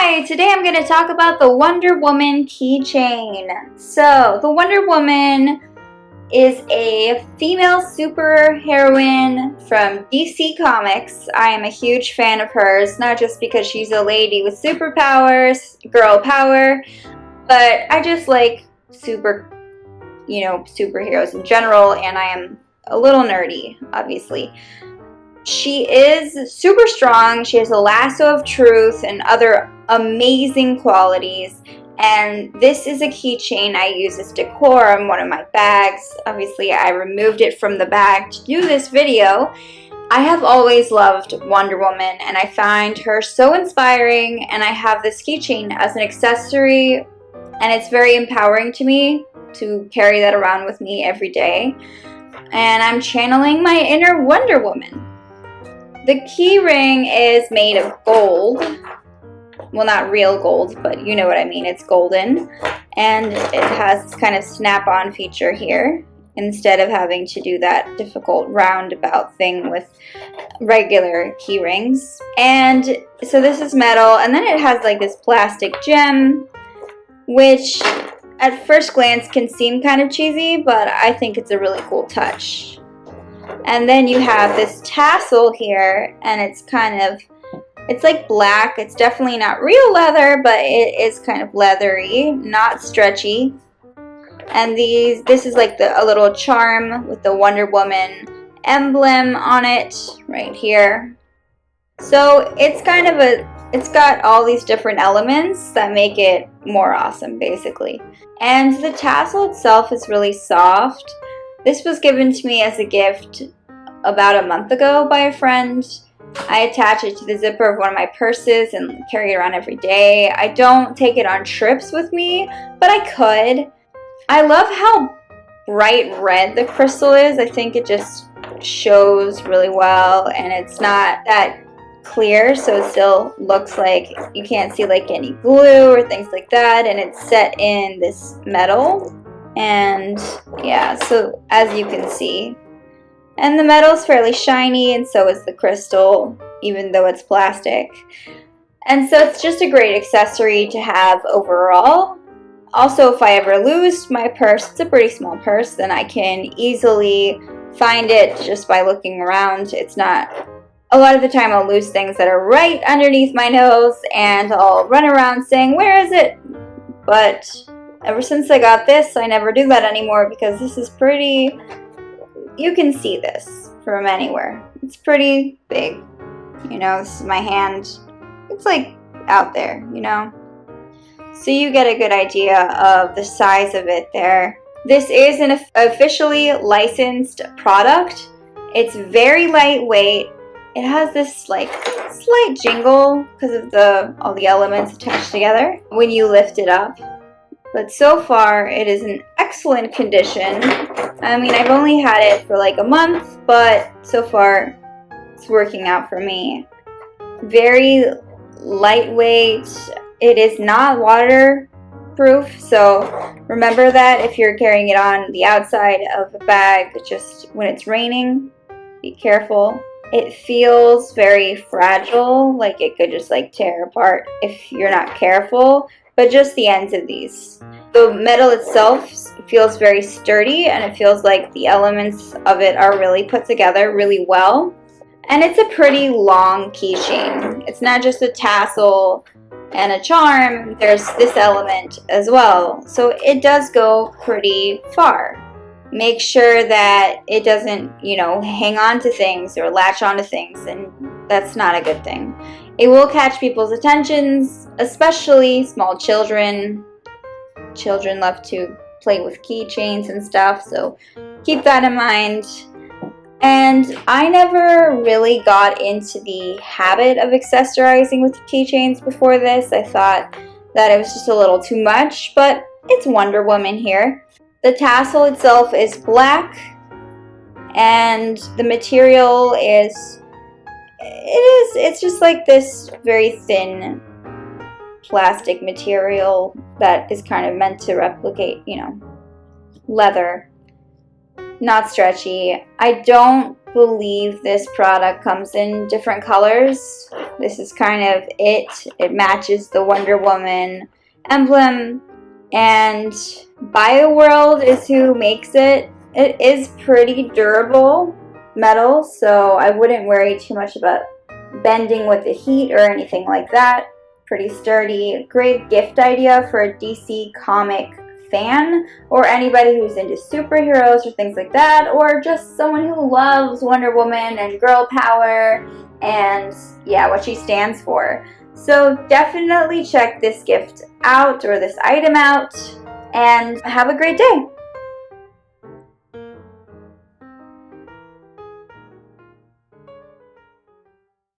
Hi, today I'm going to talk about the Wonder Woman keychain. So, the Wonder Woman is a female superheroine from DC Comics. I am a huge fan of hers, not just because she's a lady with superpowers, girl power, but I just like superheroes in general, and I am a little nerdy, obviously. She is super strong. She has a lasso of truth and other amazing qualities. And this is a keychain I use as decor on one of my bags. Obviously, I removed it from the bag to do this video. I have always loved Wonder Woman, and I find her so inspiring, and I have this keychain as an accessory, and it's very empowering to me to carry that around with me every day. And I'm channeling my inner Wonder Woman. The key ring is made of gold. Well, not real gold, but you know what I mean. It's golden. And it has this kind of snap-on feature here, instead of having to do that difficult roundabout thing with regular key rings. And so this is metal, and then it has like this plastic gem, which at first glance can seem kind of cheesy, but I think it's a really cool touch. And then you have this tassel here, and it's like black. It's definitely not real leather, but it is kind of leathery, not stretchy. And this is like a little charm with the Wonder Woman emblem on it right here. So it's got all these different elements that make it more awesome, basically. And the tassel itself is really soft. This was given to me as a gift about a month ago by a friend. I attach it to the zipper of one of my purses and carry it around every day. I don't take it on trips with me, but I could. I love how bright red the crystal is. I think it just shows really well, and it's not that clear, so it still looks like you can't see like any glue or things like that, and it's set in this metal. And yeah, so as you can see, and the metal is fairly shiny, and so is the crystal, even though it's plastic. And so it's just a great accessory to have overall. Also, if I ever lose my purse, it's a pretty small purse, then I can easily find it just by looking around. It's not, a lot of the time I'll lose things that are right underneath my nose, and I'll run around saying, "Where is it?" But ever since I got this, I never do that anymore, because this is pretty, you can see this from anywhere. It's pretty big. You know, this is my hand. It's like out there, you know. So you get a good idea of the size of it there. This is an officially licensed product. It's very lightweight. It has this like slight jingle because of all the elements attached together when you lift it up. But so far, it is in excellent condition. I mean, I've only had it for like a month, but so far, it's working out for me. Very lightweight. It is not waterproof, so remember that if you're carrying it on the outside of a bag, just when it's raining, be careful. It feels very fragile, like it could just like tear apart if you're not careful. But just the ends of these. The metal itself feels very sturdy, and it feels like the elements of it are really put together really well. And it's a pretty long keychain. It's not just a tassel and a charm. There's this element as well. So it does go pretty far. Make sure that it doesn't, hang on to things or latch onto things, and that's not a good thing. It will catch people's attentions, especially small children. Children love to play with keychains and stuff, so keep that in mind. And I never really got into the habit of accessorizing with keychains before this. I thought that it was just a little too much, but it's Wonder Woman here. The tassel itself is black, and the material it's just like this very thin plastic material that is kind of meant to replicate, leather. Not stretchy. I don't believe this product comes in different colors. this is kind of it. It matches the Wonder Woman emblem. And BioWorld is who makes it. It is pretty durable metal, so I wouldn't worry too much about bending with the heat or anything like that. Pretty sturdy. Great gift idea for a DC comic fan or anybody who's into superheroes or things like that, or just someone who loves Wonder Woman and girl power and yeah, what she stands for. So definitely check this gift out or this item out and have a great day.